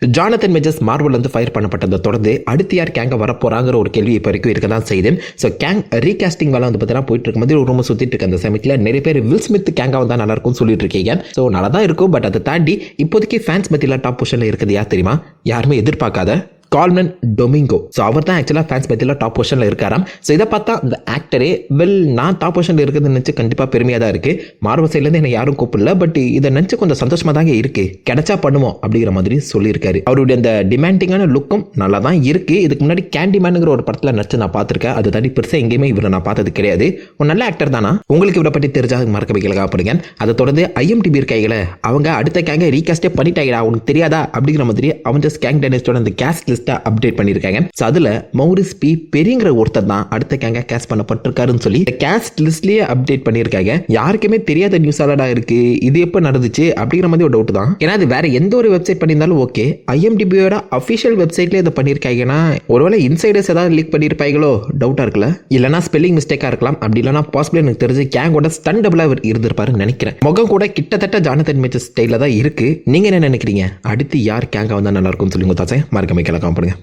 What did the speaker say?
Jonathan majors Marvel வந்து fire பண்ணப்பட்டதை தொடர்ந்து அடுத்து யார் கேங்க வர போறாங்கிற ஒரு கேள்வி இப்போ வரைக்கும் இருக்க தான் செய்யுது. ஸோ கேங் ரீகாஸ்டிங் வேலை வந்து பார்த்தீங்கன்னா போயிட்டு இருக்கும்போது ஒரு ரூம் சுற்றிட்டு இருக்க அந்த சமயத்தில் நிறைய பேர் வில் ஸ்மித் கேங்கா வந்தால் நல்லா இருக்கும்னு சொல்லிட்டு இருக்கீங்க. ஸோ நல்லா தான் இருக்கும். பட் அதை தாண்டி இப்போதைக்கு ஃபேன்ஸ் மத்தியில் டாப் பொசிஷனில் இருக்குது யார் தெரியுமா? யாருமே எதிர்பார்க்காத கால்மன் டொமிங்கோ. ஸோ அவர் தான் ஆக்சுவலாக ஃபேன்ஸ் பற்றியில் டாப் பொசிஷனில் இருக்காராம். ஸோ இதை பார்த்தா அந்த ஆக்டரே நான் டாப் பொசிஷனில் இருக்குதுன்னு நினச்சி கண்டிப்பாக பெருமையாக தான் இருக்குது. மார்வல் சைட்லேருந்து என்னை யாரும் கூப்பிடல. பட் இதை நினச்சி கொஞ்சம் சந்தோஷமாக தாங்க இருக்குது. கிடைச்சா பண்ணுவோம் அப்படிங்கிற மாதிரி சொல்லியிருக்காரு. அவருடைய அந்த டிமாண்டிங்கான லுக்கும் நல்லா தான் இருக்குது. இதுக்கு முன்னாடி கேண்டிமேனுங்கிற ஒரு படத்தில் நடிச்சு நான் பார்த்துருக்கேன். அது தாண்டி பெருசாக எங்கேயுமே இவரை நான் பார்த்தது கிடையாது. ஒரு நல்ல ஆக்டர் தானா? உங்களுக்கு இவரை பற்றி தெரிஞ்சா மறக்க வைக்கல காப்பிடுங்க. அதை தொடர்ந்து IMDb இருக்காய்களை அவங்க அடுத்த கேங்கை ரீகாஸ்டே பண்ணிட்டாங்கடா, உனக்கு தெரியாதா அப்படிங்கிற மாதிரி அவஞ்சர்ஸ் கேங் டைனஸ்டியோட அந்த கேஸ்ட் லிஸ்ட் அப்டேட் பண்ணிருக்காங்க. சோ அதுல மௌரிஸ் பி பெரியங்கிற ஒருத்தர் தான் அடுத்த கேங்க கேஸ்ட் பண்ணப்பட்டிருக்காருன்னு சொல்லி கேஸ்ட் லிஸ்ட்லயே அப்டேட் பண்ணிருக்காங்க. யாருக்குமே தெரியாத நியூஸாலடா இருக்கு. இது எப்ப நடந்துச்சு அப்படிங்கிற மாதிரி ஒரு டவுட் தான். ஏன்னா அது வேற எந்த ஒரு வெப்சைட் பண்ணியிருந்தாலும் ஓகே, IMDbயோட அபிஷியல் வெப்சைட்ல இதை பண்ணிருக்காங்கன்னா ஒருவேளை இன்சைடர்ஸ் ஏதாவது லீக் பண்ணிருப்பாங்களோ டவுட்டா இருக்குல்ல. இல்லைன்னா ஸ்பெல்லிங் மிஸ்டேக்கா இருக்கலாம். அப்படி இல்லைன்னா பாசிபிள் எனக்கு தெரிஞ்சு கேங்கோட ஸ்டன் டபுளா இருந்திருப்பாருன்னு நினைக்கிறேன். முகம் கூட கிட்டத்தட்ட ஜானதன் மேஜர்ஸ் ஸ்டைல தான் இருக்கு. நீங்க என்ன நினைக்கிறீங்க? அடுத்து யார் கேங்கா வந்தா நல்லா இருக்கும்னு சொல்லி உங்க தாசை மறக்காம கேட்கலாம் பண்ணுங்க.